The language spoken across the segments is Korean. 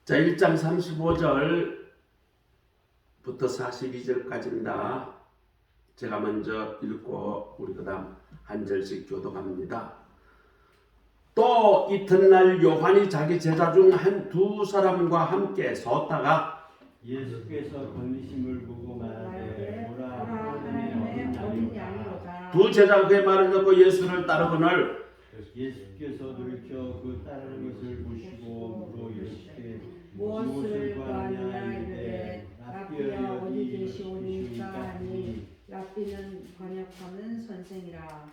자, 1장 35절부터 42절까지입니다. 제가 먼저 읽고 우리 그 다음 한 절씩 교독합니다. 또 이튿날 요한이 자기 제자 중 두 사람과 함께 섰다가 예수께서 건지심을 보고 말하되 보라 하나님의 어린양이로다. 두 제자가 그의 말을 듣고 예수를 따르거늘 예수께서 돌이켜 그 따르는 것을 보시고 물어 이르시되 무엇을 구하느냐 이르되 랍비여 어디 계시오니까 하니 랍비는 번역하는 선생이라.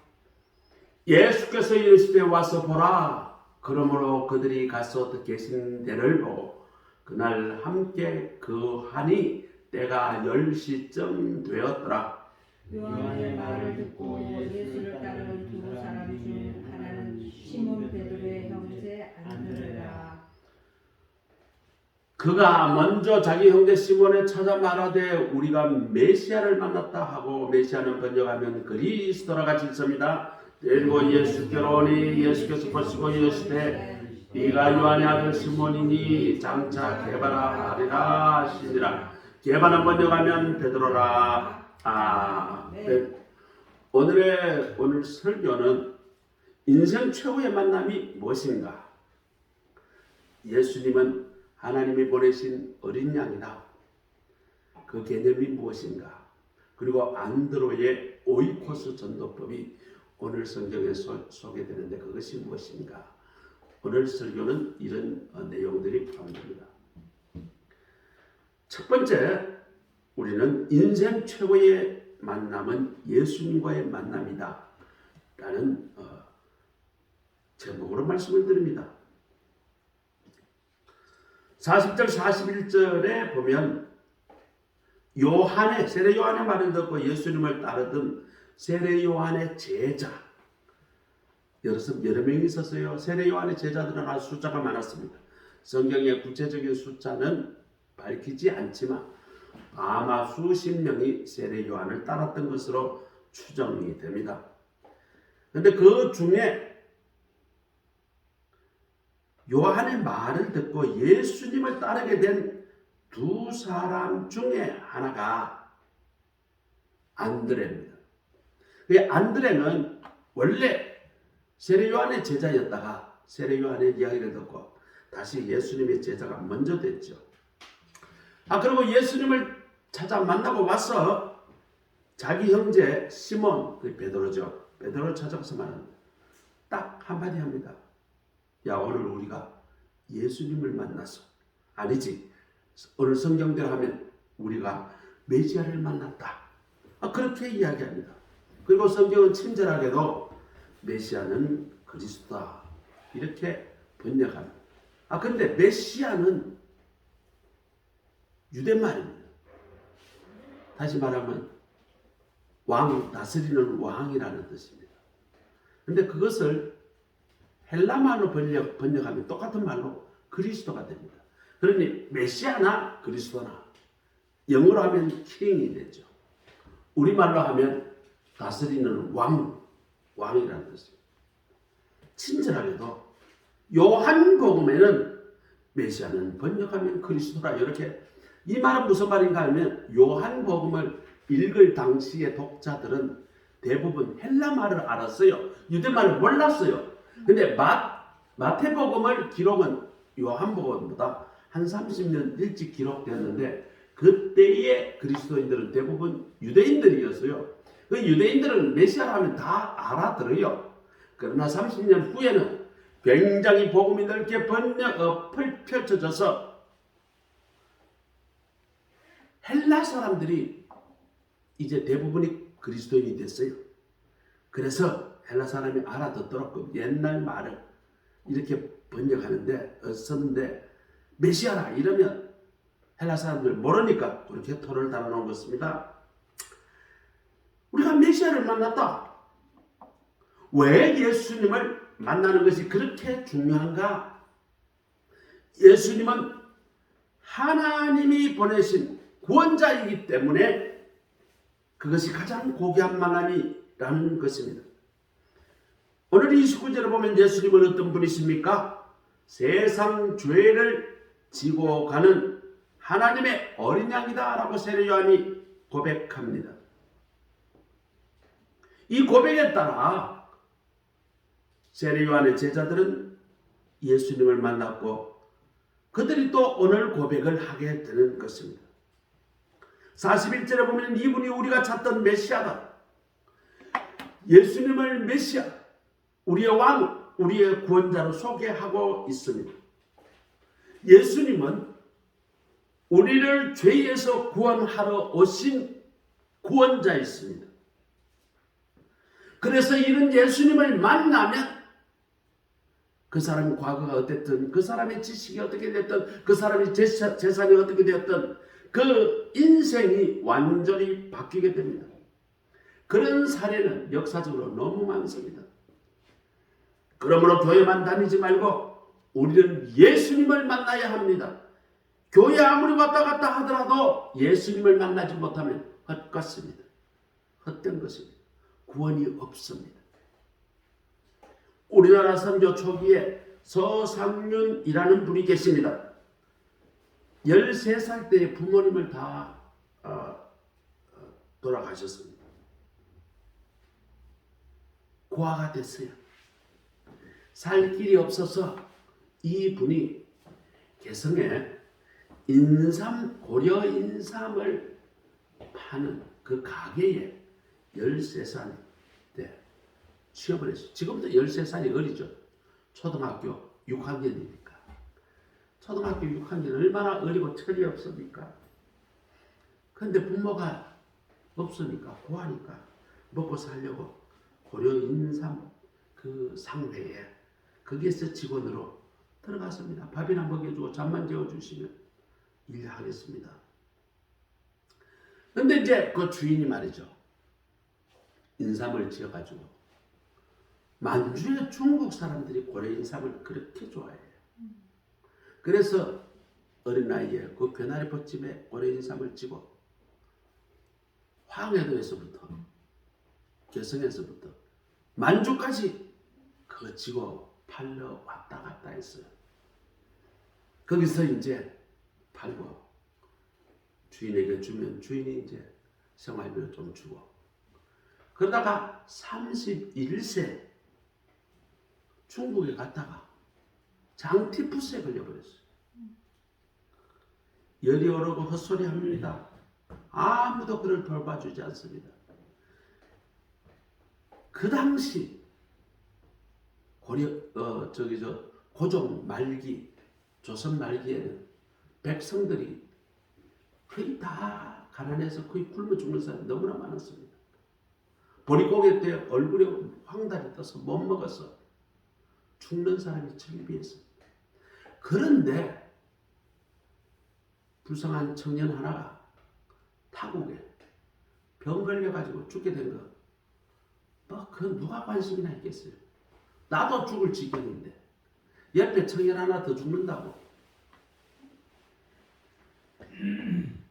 예수께서 이르시되 와서 보라. 그러므로 그들이 가서 계신 데를 보고 그날 함께 거하니 때가 10시쯤 되었더라. 요한의 말을 듣고 예수를 따르는 두 사람 중 하나는 시몬 베드로의 형제 안드레라. 그가 먼저 자기 형제 시몬에 찾아 말하되 우리가 메시아를 만났다 하고, 메시아는 번역하면 그리스도라 같이 있습니다. 그리고 예수께로 오니 예수께서 보시고 이르시되 네가 요한의 아들 시몬이니 장차 게바라 하리라 하시니라. 게바는 번역하면 베드로라. 오늘 설교는 인생 최고의 만남이 무엇인가? 예수님은 하나님이 보내신 어린 양이다. 그 개념이 무엇인가? 그리고 안드로의 오이코스 전도법이 오늘 성경에 소개되는데 그것이 무엇인가? 오늘 설교는 이런 내용들이 포함됩니다. 첫 번째, 우리는 인생 최고의 만남은 예수님과의 만남이다 라는 제목으로 말씀을 드립니다. 40절 41절에 보면 세례 요한의 말을 듣고 예수님을 따르던 세례 요한의 제자, 여러 명이 있었어요. 세례 요한의 제자들은 아주 숫자가 많았습니다. 성경의 구체적인 숫자는 밝히지 않지만 아마 수십 명이 세례 요한을 따랐던 것으로 추정이 됩니다. 그런데 그 중에 요한의 말을 듣고 예수님을 따르게 된 두 사람 중에 하나가 안드레입니다. 안드레는 원래 세례 요한의 제자였다가 세례 요한의 이야기를 듣고 다시 예수님의 제자가 먼저 됐죠. 그리고 예수님을 찾아 만나고 와서 자기 형제 시몬, 그 베드로죠. 베드로를 찾아가서 말합니다. 딱 한마디 합니다. 야, 오늘 우리가 예수님을 만났어. 아니지. 오늘 성경대로 하면 우리가 메시아를 만났다. 그렇게 이야기합니다. 그리고 성경은 친절하게도 메시아는 그리스도다 이렇게 번역합니다. 근데 메시아는 유대말입니다. 다시 말하면 왕, 다스리는 왕이라는 뜻입니다. 근데 그것을 헬라말로 번역하면 똑같은 말로 그리스도가 됩니다. 그러니 메시아나 그리스도나 영어로 하면 킹이 되죠. 우리말로 하면 다스리는 왕이라는 뜻입니다. 친절하게도 요한복음에는 메시아는 번역하면 그리스도라 이렇게. 이 말은 무슨 말인가 하면 요한복음을 읽을 당시의 독자들은 대부분 헬라말을 알았어요. 유대말을 몰랐어요. 근데 마태복음을 기록은 요한복음보다 한 30년 일찍 기록되었는데 그때의 그리스도인들은 대부분 유대인들이었어요. 그 유대인들은 메시아라 하면 다 알아들어요. 그러나 30년 후에는 굉장히 복음이 넓게 펼쳐져서 헬라 사람들이 이제 대부분이 그리스도인이 됐어요. 그래서 헬라 사람이 알아듣도록 옛날 말을 이렇게 번역하는데 썼는데 메시아라 이러면 헬라 사람들 모르니까 그렇게 토를 달아놓은 것입니다. 우리가 메시아를 만났다. 왜 예수님을 만나는 것이 그렇게 중요한가? 예수님은 하나님이 보내신 구원자이기 때문에 그것이 가장 고귀한 만남이라는 것입니다. 오늘 29절을 보면 예수님은 어떤 분이십니까? 세상 죄를 지고 가는 하나님의 어린 양이다 라고 세례 요한이 고백합니다. 이 고백에 따라 세례 요한의 제자들은 예수님을 만났고 그들이 또 오늘 고백을 하게 되는 것입니다. 41절에 보면 이분이 우리가 찾던 메시아다. 예수님을 메시아, 우리의 왕, 우리의 구원자로 소개하고 있습니다. 예수님은 우리를 죄에서 구원하러 오신 구원자였습니다. 그래서 이런 예수님을 만나면 그 사람의 과거가 어땠든, 그 사람의 지식이 어떻게 됐든, 그 사람의 재산이 어떻게 되었든 그 인생이 완전히 바뀌게 됩니다. 그런 사례는 역사적으로 너무 많습니다. 그러므로 교회만 다니지 말고 우리는 예수님을 만나야 합니다. 교회 아무리 왔다 갔다 하더라도 예수님을 만나지 못하면 헛것입니다. 헛된 것입니다. 구원이 없습니다. 우리나라 선교 초기에 서상륜이라는 분이 계십니다. 13살 때 부모님을 다 돌아가셨습니다. 고아가 됐어요. 살 길이 없어서 이 분이 개성에 고려 인삼을 파는 그 가게에 13살 때 취업을 했어요. 지금도 13살이 어리죠. 초등학교 6학년이니까. 초등학교 6학년 얼마나 어리고 철이 없습니까? 근데 부모가 없으니까 고하니까 먹고 살려고 고려 인삼 그 상회에 거기에서 직원으로 들어갔습니다. 밥이나 먹여주고 잠만 재워주시면 일하겠습니다. 근데 이제 그 주인이 말이죠. 인삼을 지어가지고 만주의 중국 사람들이 고려 인삼을 그렇게 좋아해요. 그래서 어린 나이에 그 괴나리 돛집에 고려 인삼을 지고 황해도에서부터 개성에서부터 만주까지 그거 지고 팔러 왔다 갔다 했어요. 거기서 이제 팔고 주인에게 주면 주인이 이제 생활비를 좀 주고 그러다가 31세 중국에 갔다가 장티푸스에 걸려버렸어요. 열이 오르고 헛소리합니다. 아무도 그를 돌봐주지 않습니다. 그 당시 고종 말기, 조선 말기에는 백성들이 거의 다 가난해서 거의 굶어 죽는 사람이 너무나 많았습니다. 보릿고개 때 얼굴에 황달이 떠서 못 먹어서 죽는 사람이 즐비했습니다. 그런데 불쌍한 청년 하나가 타국에 병 걸려가지고 죽게 된 거, 그 누가 관심이나 있겠어요? 나도 죽을 지경인데 옆에 청년 하나 더 죽는다고.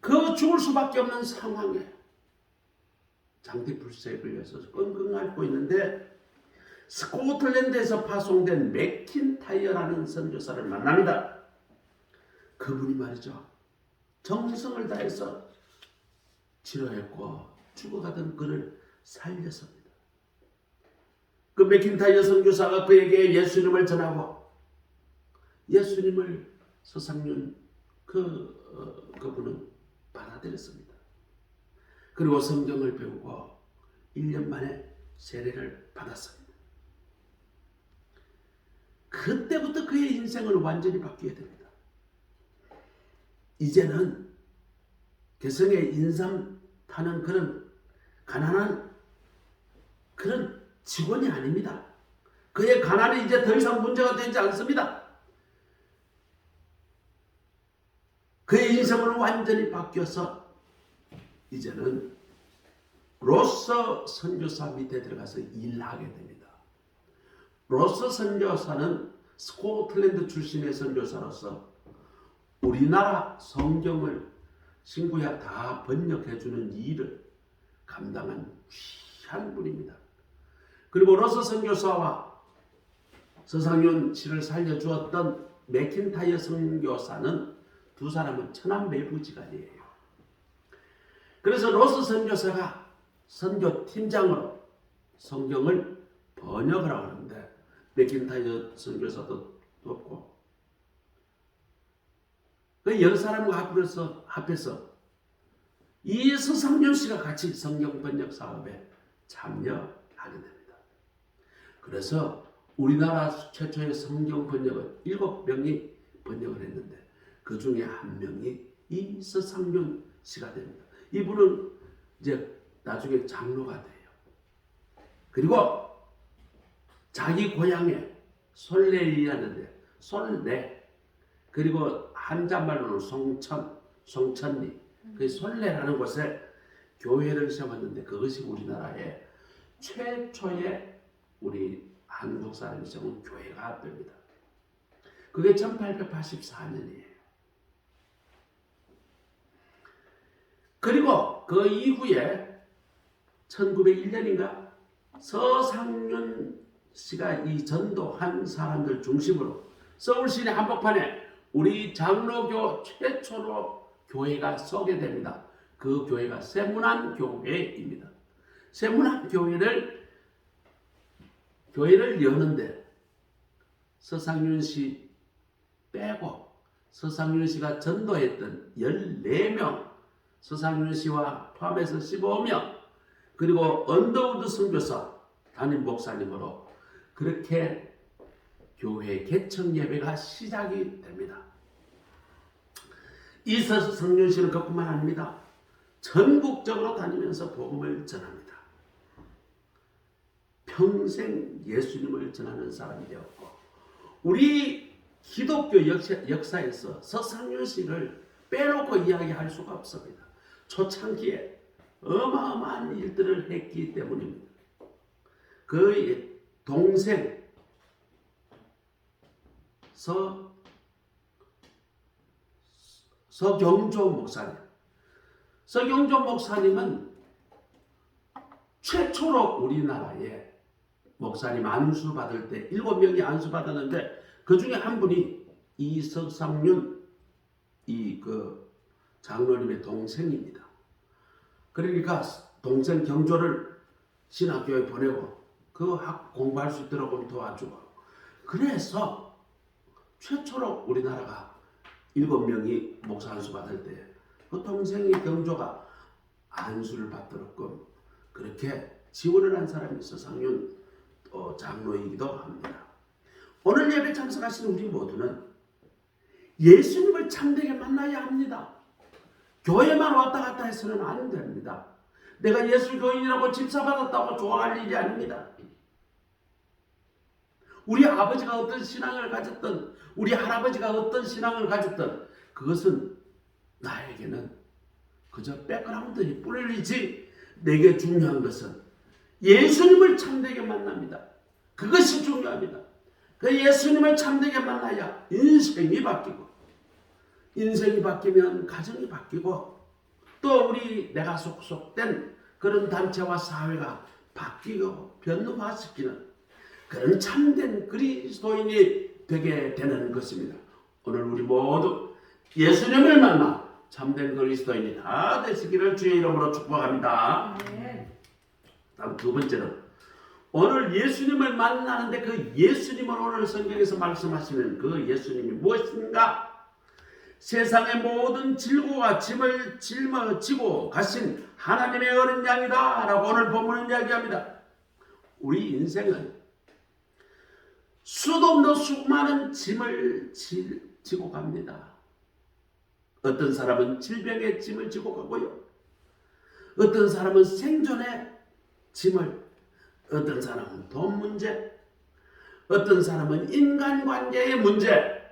그 죽을 수밖에 없는 상황에 장티푸스에 걸려서 끙끙 앓고 있는데 스코틀랜드에서 파송된 맥킨타이어라는 선교사를 만납니다. 그분이 말이죠. 정성을 다해서 치료했고 죽어가던 그를 살렸습니다. 그 맥킨타이어 선교사가 그에게 예수님을 전하고 예수님을 서상륜 그분은 받아들였습니다. 그리고 성경을 배우고 1년 만에 세례를 받았습니다. 그때부터 그의 인생은 완전히 바뀌게 됩니다. 이제는 개성에 인삼 타는 그런 가난한 그런 직원이 아닙니다. 그의 가난이 이제 더 이상 문제가 되지 않습니다. 그의 인생은 완전히 바뀌어서 이제는 로서 선교사 밑에 들어가서 일하게 됩니다. 로서 선교사는 스코틀랜드 출신의 선교사로서 우리나라 성경을 신구약 다 번역해주는 일을 감당한 귀한 분입니다. 그리고 로서 선교사와 서상륜 씨를 살려주었던 맥킨타이어 선교사는 두 사람은 천안매부지간이에요. 그래서 로스 선교사가 선교팀장으로 성경을 번역을 하는데 맥킨타이어 선교사도 없고 그 10사람과 합해서 이 서상윤 씨가 같이 성경 번역 사업에 참여하게 됩니다. 그래서 우리나라 최초의 성경 번역은 7명이 번역을 했는데 그 중에 한 명이 이 서상윤 씨가 됩니다. 이분은 이제 나중에 장로가 돼요. 그리고 자기 고향에 솔레이라는데 솔레 그리고 한자말로는 송천리 그 솔레라는 곳에 교회를 세웠는데 그것이 우리나라의 최초의 우리 한국 사람이 세운 교회가 됩니다. 그게 1884년이에요. 그리고 그 이후에 1901년인가 서상윤 씨가 이 전도한 사람들 중심으로 서울 시내 한복판에 우리 장로교 최초로 교회가 서게 됩니다. 그 교회가 세문안 교회입니다. 세문안 교회를 여는데 서상윤 씨 빼고 서상윤 씨가 전도했던 14명, 서상윤 씨와 포함해서 15명, 그리고 언더우드 선교사 담임 목사님으로 그렇게 교회 개청 예배가 시작이 됩니다. 이 서상윤 씨는 그뿐만 아닙니다. 전국적으로 다니면서 복음을 전합니다. 평생 예수님을 전하는 사람이 되었고 우리 기독교 역사에서 서상윤 씨를 빼놓고 이야기할 수가 없습니다. 초창기에 어마어마한 일들을 했기 때문입니다. 그의 동생 서경조 목사님은 최초로 우리나라에 목사님 안수 받을 때 7명이 안수 받았는데 그 중에 한 분이 이 서상윤 그 장로님의 동생입니다. 그러니까 동생 경조를 신학교에 보내고 그 학 공부할 수 있도록 도와주고 그래서 최초로 우리나라가 7명이 목사 안수 받을 때 그 동생이 경조가 안수를 받도록 그렇게 지원을 한 사람이 서상윤 장로이기도 합니다. 오늘 예배 참석하신 우리 모두는 예수님을 참되게 만나야 합니다. 교회만 왔다 갔다 해서는 안 됩니다. 내가 예수 교인이라고 집사받았다고 좋아할 일이 아닙니다. 우리 아버지가 어떤 신앙을 가졌던 우리 할아버지가 어떤 신앙을 가졌던 그것은 나에게는 그저 백그라운드일 뿐이지 내게 중요한 것은 예수님을 참되게 만납니다. 그것이 중요합니다. 그 예수님을 참되게 만나야 인생이 바뀌고 인생이 바뀌면 가정이 바뀌고 또 내가 속속된 그런 단체와 사회가 바뀌고 변화시키는 그런 참된 그리스도인이 되게 되는 것입니다. 오늘 우리 모두 예수님을 만나 참된 그리스도인이 다 되시기를 주의 이름으로 축복합니다. 다음 두 번째는 오늘 예수님을 만나는데 그 예수님을 오늘 성경에서 말씀하시는 그 예수님이 무엇인가? 세상의 모든 질고와 짐을 짊어지고 가신 하나님의 어린 양이다 라고 오늘 본문은 이야기합니다. 우리 인생은 수도 없는 수많은 짐을 지고 갑니다. 어떤 사람은 질병의 짐을 지고 가고요. 어떤 사람은 생존의 짐을, 어떤 사람은 돈 문제, 어떤 사람은 인간관계의 문제,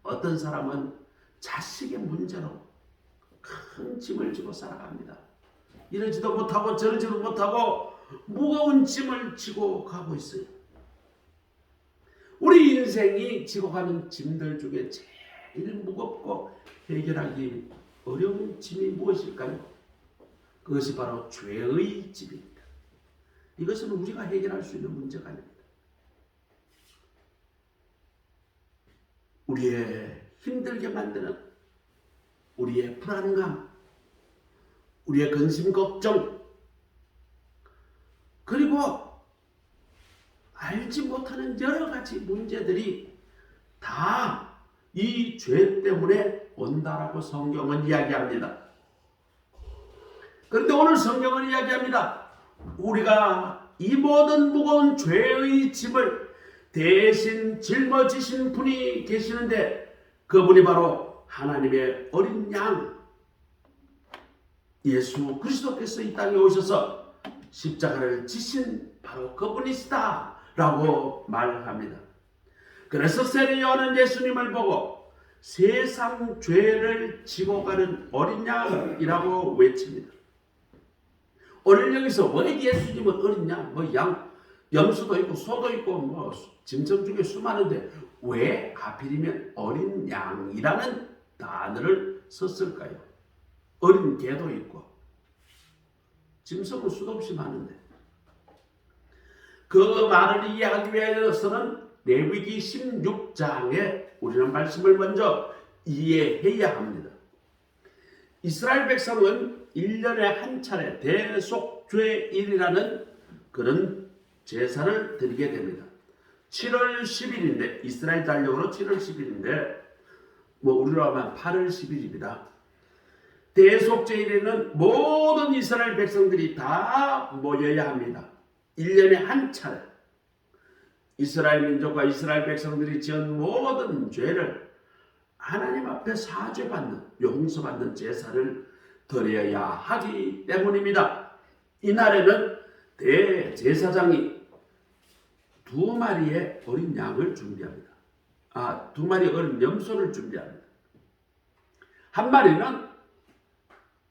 어떤 사람은 자식의 문제로 큰 짐을 지고 살아갑니다. 이러지도 못하고 저러지도 못하고 무거운 짐을 지고 가고 있어요. 우리 인생이 지고 가는 짐들 중에 제일 무겁고 해결하기 어려운 짐이 무엇일까요? 그것이 바로 죄의 짐입니다. 이것은 우리가 해결할 수 있는 문제가 아닙니다. 우리의 힘들게 만드는 우리의 불안감, 우리의 근심 걱정, 그리고 알지 못하는 여러 가지 문제들이 다 이 죄 때문에 온다라고 성경은 이야기합니다. 그런데 오늘 성경은 이야기합니다. 우리가 이 모든 무거운 죄의 짐을 대신 짊어지신 분이 계시는데 그분이 바로 하나님의 어린 양 예수 그리스도께서 이 땅에 오셔서 십자가를 지신 바로 그분이시다 라고 말합니다. 그래서 세례 요한은 예수님을 보고 세상 죄를 지고 가는 어린 양이라고 외칩니다. 오늘 여기서 왜 예수님은 어린 양, 염소도 있고 소도 있고 짐승 중에 수많은데 왜 하필이면 어린 양이라는 단어를 썼을까요? 어린 개도 있고 짐승은 수도 없이 많은데 그 말을 이해하기 위해서는 레위기 16장에 우리는 말씀을 먼저 이해해야 합니다. 이스라엘 백성은 1년에 한 차례 대속죄일이라는 그런 제사를 드리게 됩니다. 7월 10일인데 이스라엘 달력으로 7월 10일인데 우리로 하면 8월 10일입니다. 대속죄일에는 모든 이스라엘 백성들이 다 모여야 합니다. 1년에 한 차례 이스라엘 민족과 이스라엘 백성들이 지은 모든 죄를 하나님 앞에 사죄받는 용서받는 제사를 드려야 하기 때문입니다. 이날에는 대제사장이 2마리의 어린 양을 준비합니다. 2마리 어린 염소를 준비합니다. 한 마리는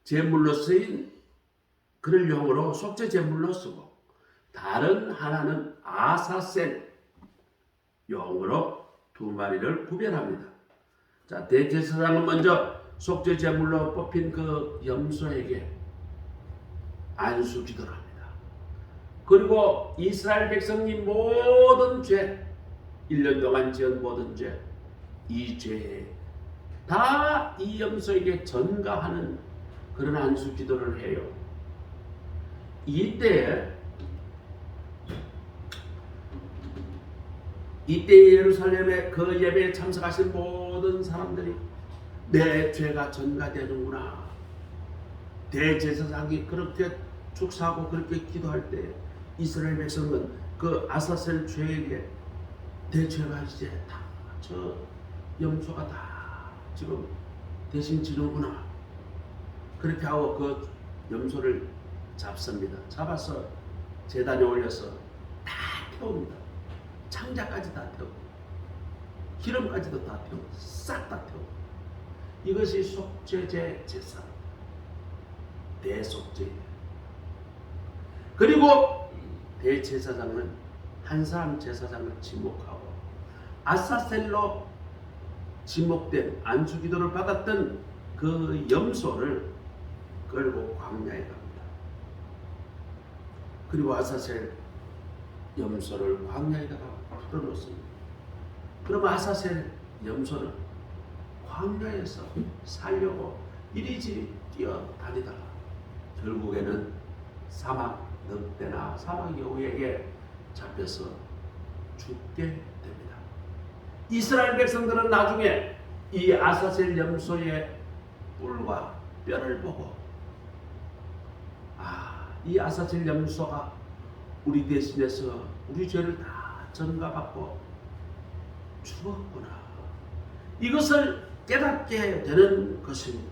제물로 쓰인 그를 용으로 속죄 제물로 쓰고 다른 하나는 아사셀 용으로 2마리를 구별합니다. 자, 대제사장은 먼저 속죄 제물로 뽑힌 그 염소에게 안수 기도를 합니다. 그리고 이스라엘 백성이 모든 죄, 1년 동안 지은 모든 죄, 이 죄에 다 이 염소에게 전가하는 그런 안수 기도를 해요. 이때 예루살렘에 그 예배에 참석하신 모든 사람들이 내 죄가 전가되는구나. 대제사장이 그렇게 축사하고 그렇게 기도할 때 이스라엘 백성은 그 아사셀 죄에게 내 죄가 이제 다 저 염소가 다 지금 대신 지는구나. 그렇게 하고 그 염소를 잡습니다. 잡아서 제단에 올려서 다 태웁니다. 창자까지 다 태우고 기름까지도 다 태우고 싹 다 태우고 이것이 속죄제 제사 대속죄. 그리고 대제사장은 한 사람 제사장을 지목하고 아사셀로 지목된 안수기도를 받았던 그 염소를 끌고 광야에 갑니다. 그리고 아사셀 염소를 광야에다가 풀어놓습니다. 그러면 아사셀 염소는 광야에서 살려고 이리저리 뛰어다니다가 결국에는 사막 늑대나 사막 여우에게 잡혀서 죽게 됩니다. 이스라엘 백성들은 나중에 이 아사셀 염소의 뿔과 뼈를 보고 이 아사셀 염소가 우리 대신해서 우리 죄를 다 전가받고 죽었구나. 이것을 깨닫게 되는 것입니다.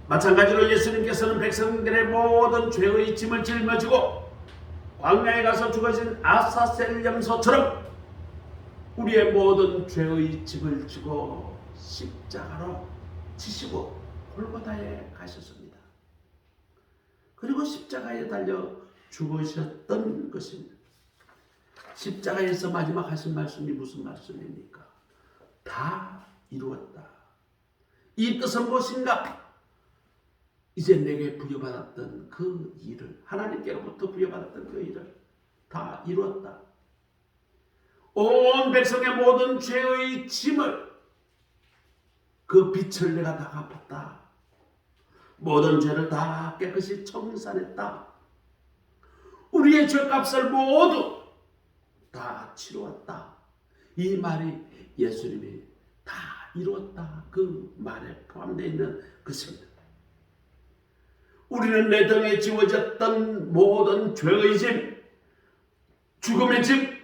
마찬가지로 예수님께서는 백성들의 모든 죄의 짐을 짊어지고 광야에 가서 죽어진 아사셀 염소처럼 우리의 모든 죄의 짐을 지고 십자가로 지시고 골고다에 가셨습니다. 그리고 십자가에 달려 죽으셨던 것입니다. 십자가에서 마지막 하신 말씀이 무슨 말씀입니까? 다 이루었다. 이 뜻은 무엇인가? 이제 내게 부여받았던 그 일을, 하나님께로부터 부여받았던 그 일을 다 이루었다. 온 백성의 모든 죄의 짐을, 그 빛을 내가 다 갚았다. 모든 죄를 다 깨끗이 청산했다. 우리의 죄값을 모두 다 치루었다. 이 말이 예수님이 다 이루었다, 그 말에 포함되어 있는 것입니다. 우리는 내 등에 지워졌던 모든 죄의 짐, 죽음의 짐,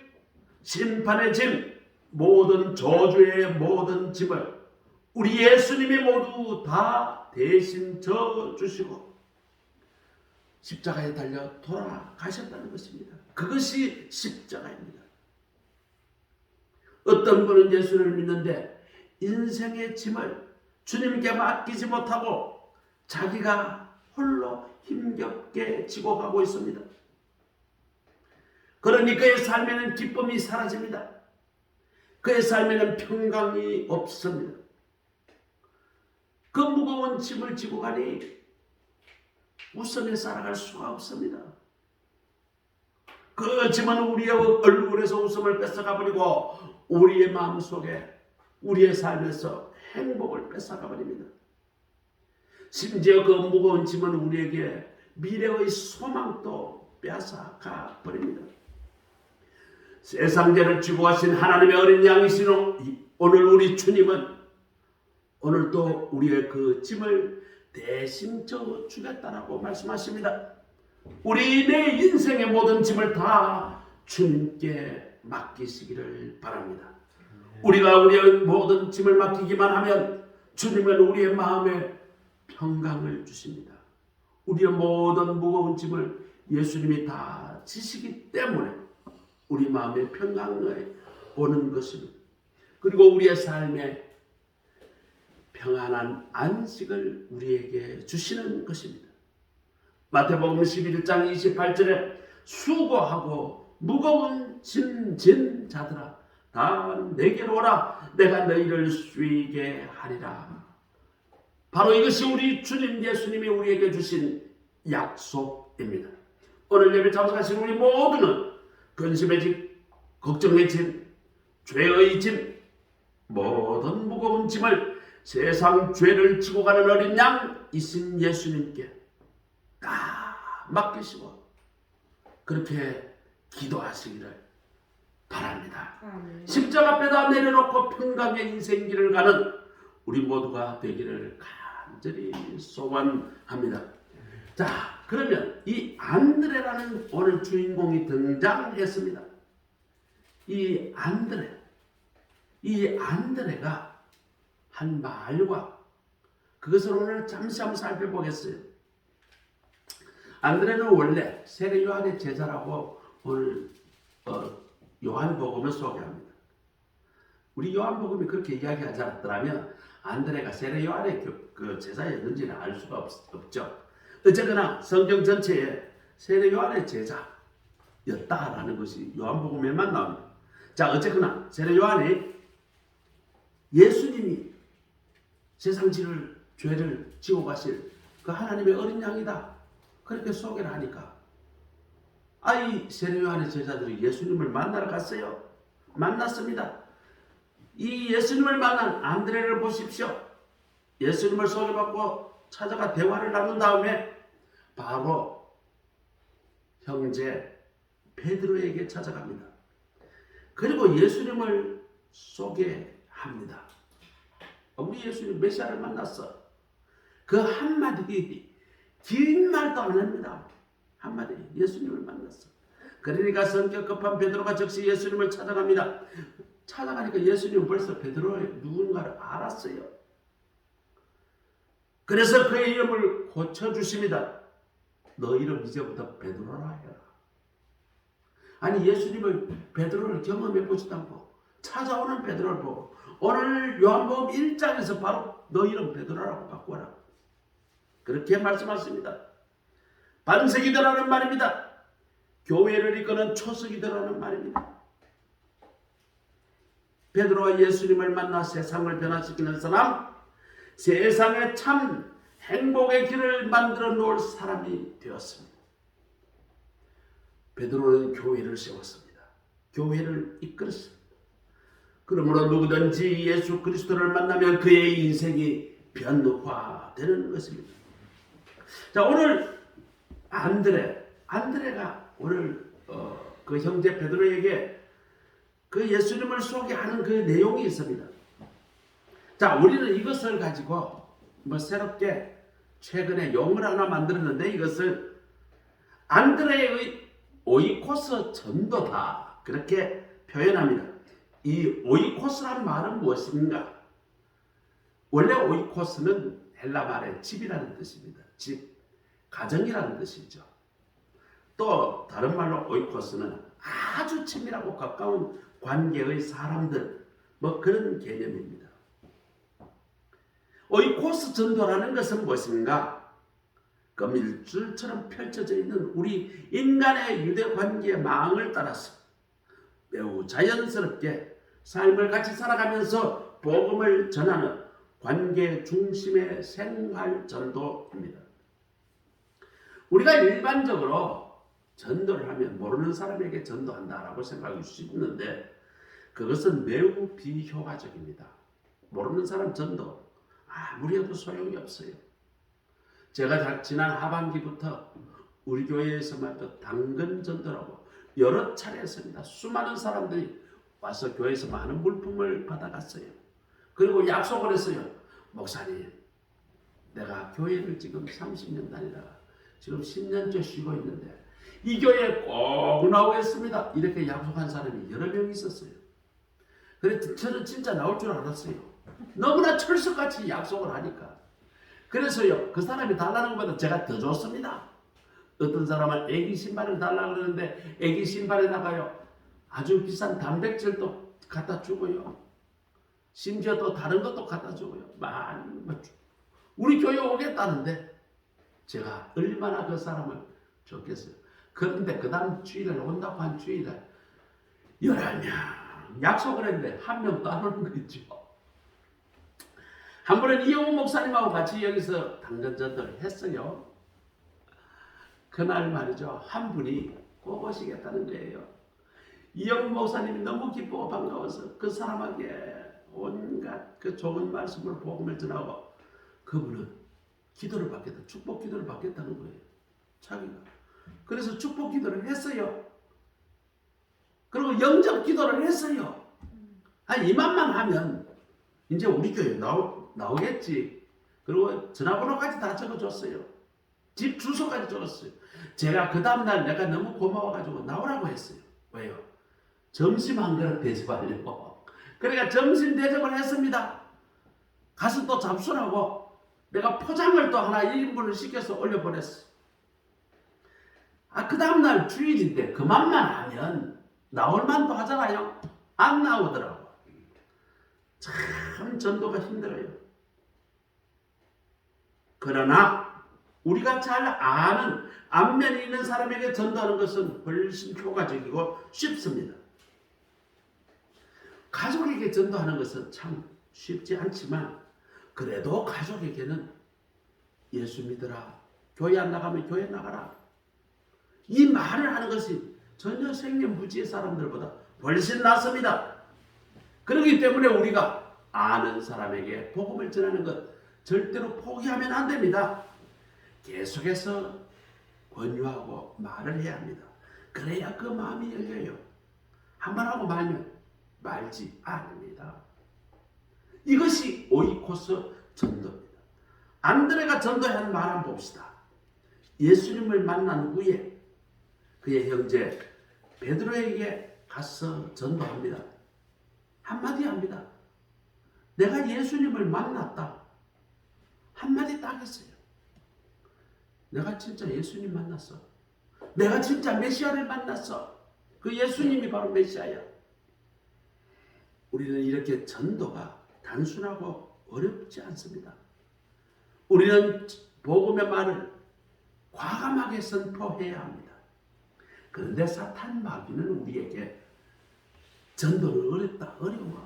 심판의 짐, 모든 저주의 모든 짐을 우리 예수님이 모두 다 대신 져주시고 십자가에 달려 돌아가셨다는 것입니다. 그것이 십자가입니다. 어떤 분은 예수를 믿는데 인생의 짐을 주님께 맡기지 못하고 자기가 홀로 힘겹게 지고 가고 있습니다. 그러니 그의 삶에는 기쁨이 사라집니다. 그의 삶에는 평강이 없습니다. 그 무거운 짐을 지고 가니 웃으며 살아갈 수가 없습니다. 그 짐은 우리의 얼굴에서 웃음을 뺏어가버리고 우리의 마음속에, 우리의 삶에서 행복을 뺏어가버립니다. 심지어 그 무거운 짐은 우리에게 미래의 소망도 빼앗아가 버립니다. 세상 죄를 지고 가신 하나님의 어린 양이신 오늘 우리 주님은 오늘 또 우리의 그 짐을 대신 져 주겠다라고 말씀하십니다. 우리 내 인생의 모든 짐을 다 주님께 맡기시기를 바랍니다. 우리가 우리의 모든 짐을 맡기기만 하면 주님은 우리의 마음에 평강을 주십니다. 우리의 모든 무거운 짐을 예수님이 다 지시기 때문에 우리 마음에 평강을 오는 것입니다. 그리고 우리의 삶에 평안한 안식을 우리에게 주시는 것입니다. 마태복음 11장 28절에 수고하고 무거운 짐 진 자들아 다 내게로 오라, 내가 너희를 쉬게 하리라. 바로 이것이 우리 주님 예수님이 우리에게 주신 약속입니다. 오늘 예배 참석하신 우리 모두는 근심의 짐, 걱정의 짐, 죄의 짐, 모든 무거운 짐을 세상 죄를 지고 가는 어린 양이신 예수님께 다 맡기시고 그렇게 기도하시기를 바랍니다. 아멘. 십자가 앞에다 내려놓고 평강의 인생길을 가는 우리 모두가 되기를 간절히 소원합니다. 자, 그러면 이 안드레라는 오늘 주인공이 등장했습니다. 이 안드레가 한 말과 그것을 오늘 잠시 한번 살펴보겠어요. 안드레는 원래 세례 요한의 제자라고 오늘 요한복음을 소개합니다. 우리 요한복음이 그렇게 이야기하지 않았더라면 안드레가 세례 요한의 그 제자였는지는 알 수가 없죠. 어쨌거나 성경 전체에 세례 요한의 제자였다라는 것이 요한복음에만 나옵니다. 자, 어쨌거나 세례 요한이 예수님이 세상 죄를 지고 가실 그 하나님의 어린 양이다, 그렇게 소개를 하니까 이 세례 요한의 제자들이 예수님을 만나러 갔어요. 만났습니다. 이 예수님을 만난 안드레를 보십시오. 예수님을 소개받고 찾아가 대화를 나눈 다음에 바로 형제 베드로에게 찾아갑니다. 그리고 예수님을 소개합니다. 우리 예수님 메시아를 만났어. 그 한마디, 긴 말도 안 합니다. 한마디, 예수님을 만났어. 그러니까 성격 급한 베드로가 즉시 예수님을 찾아갑니다. 찾아가니까 예수님은 벌써 베드로의 누군가를 알았어요. 그래서 그의 이름을 고쳐주십니다. 너 이름 이제부터 베드로라 해라. 아니, 예수님을 베드로를 경험해 보지도 않고 찾아오는 베드로를 보고 오늘 요한복음 1장에서 바로 너 이름 베드로라고 바꿔라, 그렇게 말씀하십니다. 반석이더라는 말입니다. 교회를 이끄는 초석이더라는 말입니다. 베드로가 예수님을 만나 세상을 변화시키는 사람, 세상에 참 행복의 길을 만들어 놓을 사람이 되었습니다. 베드로는 교회를 세웠습니다. 교회를 이끌었습니다. 그러므로 누구든지 예수 그리스도를 만나면 그의 인생이 변화되는 것입니다. 자, 오늘 안드레가 오늘 그 형제 베드로에게 그 예수님을 소개하는 그 내용이 있습니다. 자, 우리는 이것을 가지고 새롭게 최근에 용어를 하나 만들었는데 이것을 안드레의 오이코스 전도다 그렇게 표현합니다. 이 오이코스란 말은 무엇인가? 원래 오이코스는 헬라 말의 집이라는 뜻입니다. 집, 가정이라는 뜻이죠. 또 다른 말로 오이코스는 아주 친밀하고 가까운 관계의 사람들, 그런 개념입니다. 오이코스 전도라는 것은 무엇인가? 거밀줄처럼 펼쳐져 있는 우리 인간의 유대 관계의 망을 따라서 매우 자연스럽게 삶을 같이 살아가면서 복음을 전하는 관계 중심의 생활 전도입니다. 우리가 일반적으로 전도를 하면 모르는 사람에게 전도한다라고 생각할 수 있는데 그것은 매우 비효과적입니다. 모르는 사람 전도 아무리 해도 소용이 없어요. 제가 지난 하반기부터 우리 교회에서 말도 당근 전도라고 여러 차례 했습니다. 수많은 사람들이 와서 교회에서 많은 물품을 받아갔어요. 그리고 약속을 했어요. 목사님, 내가 교회를 지금 30년 다니다가 지금 10년째 쉬고 있는데 이 교회에 꼭 나오겠습니다. 이렇게 약속한 사람이 여러 명 있었어요. 그래서 저는 진짜 나올 줄 알았어요. 너무나 철석같이 약속을 하니까. 그래서요, 그 사람이 달라는 것보다 제가 더 줬습니다. 어떤 사람은 애기 신발을 달라고 그러는데 애기 신발에다가요 아주 비싼 단백질도 갖다 주고요. 심지어 또 다른 것도 갖다 주고요. 많이 우리 교회 오겠다는데 제가 얼마나 그 사람을 좋겠어요. 그런데 그 다음 주일날 온다고 한 주일날 11명 약속을 했는데 한 명도 안 오는 거죠. 한 번은 이영호 목사님하고 같이 여기서 당근전도를 했어요. 그날 말이죠. 한 분이 꼭 오시겠다는 거예요. 이영호 목사님이 너무 기쁘고 반가워서 그 사람에게 온갖 그 좋은 말씀을 복음을 전하고 그분은 기도를 받겠다. 축복 기도를 받겠다는 거예요. 자기가. 그래서 축복 기도를 했어요. 그리고 영접 기도를 했어요. 이만만 하면 이제 우리 교회 나오겠지. 그리고 전화번호까지 다 적어줬어요. 집 주소까지 적었어요. 제가 그 다음날 내가 너무 고마워가지고 나오라고 했어요. 왜요? 점심 한 그릇 대접하려고. 그러니까 점심 대접을 했습니다. 가서 또 잡수라고 내가 포장을 또 하나 1인분을 시켜서 올려보냈어. 그 다음날 주일인데 그만만 하면 나올만도 하잖아요. 안 나오더라고. 참 전도가 힘들어요. 그러나 우리가 잘 아는 안면이 있는 사람에게 전도하는 것은 훨씬 효과적이고 쉽습니다. 가족에게 전도하는 것은 참 쉽지 않지만 그래도 가족에게는 예수 믿으라. 교회 안 나가면 교회 나가라. 이 말을 하는 것이 전혀 생년부지의 사람들보다 훨씬 낫습니다. 그렇기 때문에 우리가 아는 사람에게 복음을 전하는 것 절대로 포기하면 안 됩니다. 계속해서 권유하고 말을 해야 합니다. 그래야 그 마음이 열려요. 한번 하고 말지 않습니다. 이것이 오이코스 전도입니다. 안드레가 전도한 말 한번 봅시다. 예수님을 만난 후에 그의 형제 베드로에게 가서 전도합니다. 한마디 합니다. 내가 예수님을 만났다. 한마디 딱 했어요. 내가 진짜 예수님 만났어. 내가 진짜 메시아를 만났어. 그 예수님이 바로 메시아야. 우리는 이렇게 전도가 단순하고 어렵지 않습니다. 우리는 복음의 말을 과감하게 선포해야 합니다. 그런데 사탄 마귀는 우리에게 전도는 어렵다, 어려워.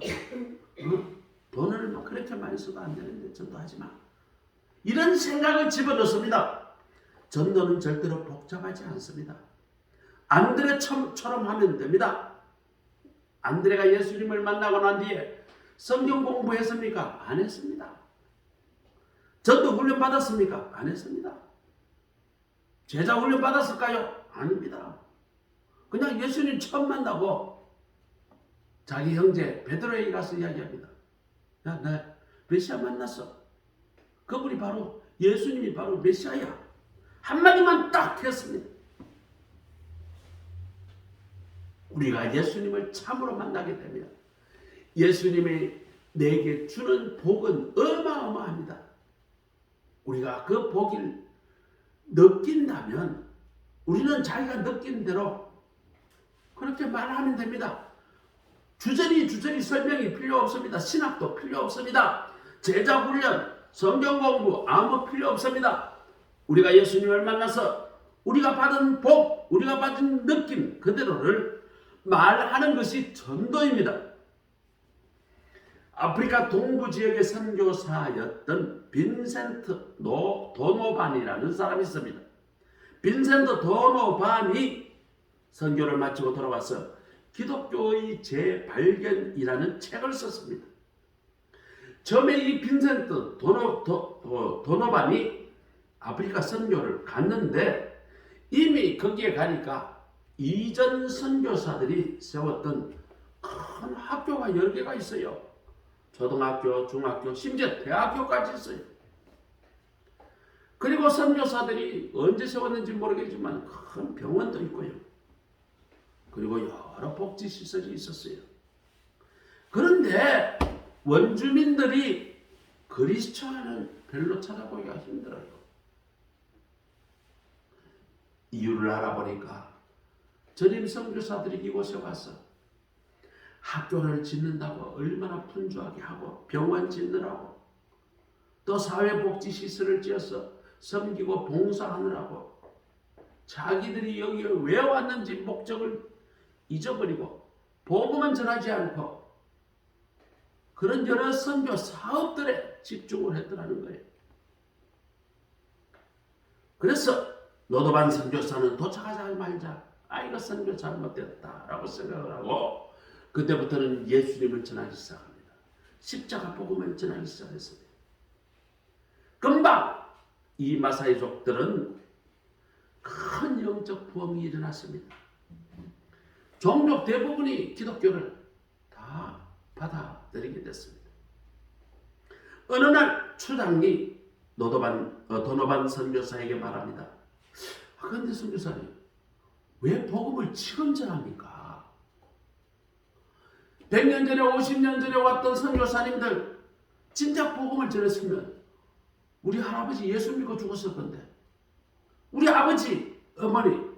돈을 그렇게 많이 써도 안 되는데 전도하지 마. 이런 생각을 집어넣습니다. 전도는 절대로 복잡하지 않습니다. 안드레처럼 하면 됩니다. 안드레가 예수님을 만나고 난 뒤에 성경 공부했습니까? 안 했습니다. 전도 훈련 받았습니까? 안 했습니다. 제자 훈련 받았을까요? 아닙니다. 그냥 예수님 처음 만나고 자기 형제 베드로에게 가서 이야기합니다. 야, 나 메시아 만났어. 그분이 바로 예수님이 바로 메시아야. 한마디만 딱 했습니다. 우리가 예수님을 참으로 만나게 되면 예수님이 내게 주는 복은 어마어마합니다. 우리가 그 복을 느낀다면 우리는 자기가 느낀 대로 그렇게 말하면 됩니다. 주저리 설명이 필요 없습니다. 신학도 필요 없습니다. 제자 훈련, 성경 공부 아무 필요 없습니다. 우리가 예수님을 만나서 우리가 받은 복, 우리가 받은 느낌 그대로를 말하는 것이 전도입니다. 아프리카 동부 지역의 선교사였던 빈센트 도노반이라는 사람이 있습니다. 빈센트 도노반이 선교를 마치고 돌아와서 기독교의 재발견이라는 책을 썼습니다. 처음에 이 빈센트 도노반이 아프리카 선교를 갔는데 이미 거기에 가니까 이전 선교사들이 세웠던 큰 학교가 10개가 있어요. 초등학교, 중학교, 심지어 대학교까지 있어요. 그리고 선교사들이 언제 세웠는지 모르겠지만 큰 병원도 있고요. 그리고 여러 복지시설이 있었어요. 그런데 원주민들이 그리스도인은 별로 찾아보기가 힘들어요. 이유를 알아보니까 전임 선교사들이 이곳에 와서 학교를 짓는다고 얼마나 분주하게 하고 병원 짓느라고 또 사회복지시설을 지어서 섬기고 봉사하느라고 자기들이 여기에 왜 왔는지 목적을 잊어버리고 복음은 전하지 않고 그런 여러 선교 사업들에 집중을 했더라는 거예요. 그래서 노도반 선교사는 도착하자 말자 이거 선교 잘못됐다라고 생각을 하고 그때부터는 예수님을 전하기 시작합니다. 십자가 복음을 전하기 시작했습니다. 금방 이 마사이족들은 큰 영적 부흥이 일어났습니다. 종족 대부분이 기독교를 다 받아들이게 됐습니다. 어느 날 추장이 도노반 선교사에게 말합니다. 그런데 선교사님 왜 복음을 지금 전합니까? 100년 전에 50년 전에 왔던 선교사님들 진짜 복음을 전했으면 우리 할아버지 예수 믿고 죽었을 건데 우리 아버지 어머니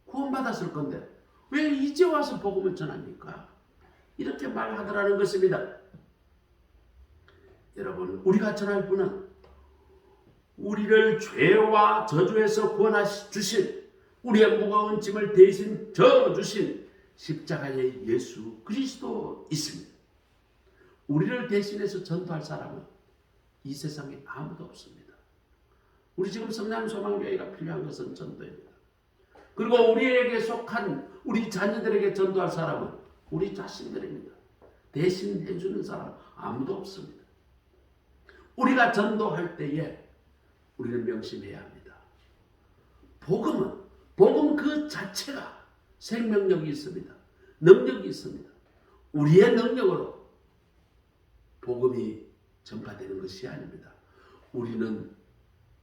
구원받았을 건데 왜 이제 와서 복음을 전합니까? 이렇게 말하더라는 것입니다. 여러분 우리가 전할 분은 우리를 죄와 저주에서 구원하시 주신 우리의 무거운 짐을 대신 져주신 십자가의 예수 그리스도 있습니다. 우리를 대신해서 전도할 사람은 이 세상에 아무도 없습니다. 우리 지금 성남소망교회가 필요한 것은 전도입니다. 그리고 우리에게 속한 우리 자녀들에게 전도할 사람은 우리 자신들입니다. 대신 해주는 사람 아무도 없습니다. 우리가 전도할 때에 우리는 명심해야 합니다. 복음 그 자체가 생명력이 있습니다. 능력이 있습니다. 우리의 능력으로 복음이 전파되는 것이 아닙니다. 우리는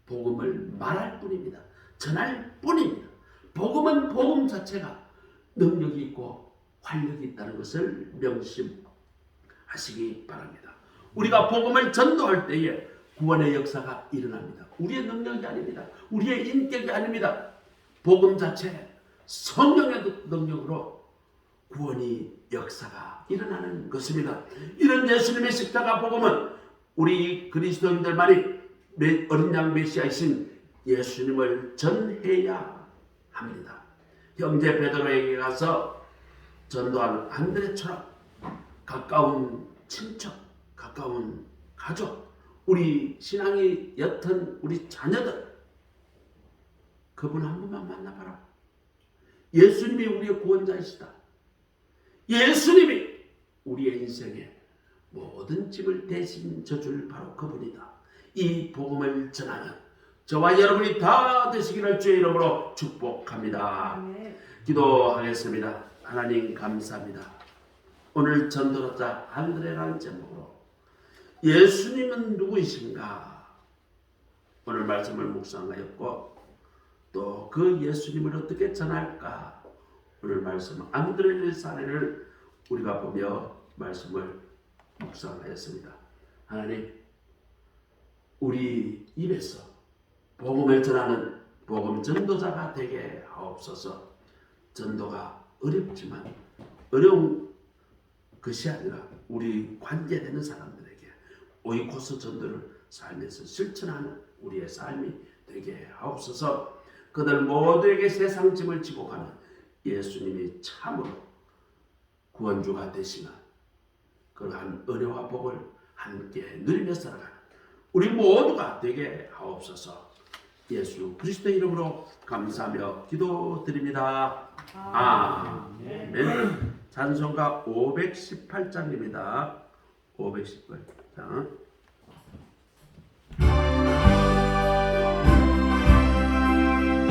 복음을 말할 뿐입니다. 전할 뿐입니다. 복음은 복음 자체가 능력이 있고 활력이 있다는 것을 명심하시기 바랍니다. 우리가 복음을 전도할 때에 구원의 역사가 일어납니다. 우리의 능력이 아닙니다. 우리의 인격이 아닙니다. 복음 자체 성령의 능력으로 구원이 역사가 일어나는 것입니다. 이런 예수님의 십자가 복음은 우리 그리스도인들만이 어린 양 메시아이신 예수님을 전해야 합니다. 형제 베드로에게 가서 전도하는 안드레처럼 가까운 친척, 가까운 가족, 우리 신앙이 옅은 우리 자녀들 그분 한 분만 만나봐라. 예수님이 우리의 구원자이시다. 예수님이 우리의 인생에 모든 짐을 대신 져줄 바로 그분이다. 이 복음을 전하는 저와 여러분이 다 되시기를 주의 이름으로 축복합니다. 아멘. 기도하겠습니다. 하나님 감사합니다. 오늘 전도자 안드레라는 제목으로 예수님은 누구이신가 오늘 말씀을 묵상하였고 또 그 예수님을 어떻게 전할까 오늘 말씀 안드레의 사례를 우리가 보며 말씀을 묵상하였습니다. 하나님 우리 입에서 복음을 전하는 복음 전도자가 되게 하옵소서. 전도가 어렵지만 어려운 것이 아니라 우리 관계되는 사람들에게 오이코스 전도를 삶에서 실천하는 우리의 삶이 되게 하옵소서. 그들 모두에게 세상 짐을 지고 가는 예수님이 참으로 구원주가 되시는 그러한 은혜와 복을 함께 누리며 살아가는 우리 모두가 되게 하옵소서. 예수 그리스도의 이름으로 감사하며 기도드립니다. 아멘. 찬송가 518장입니다. 518장.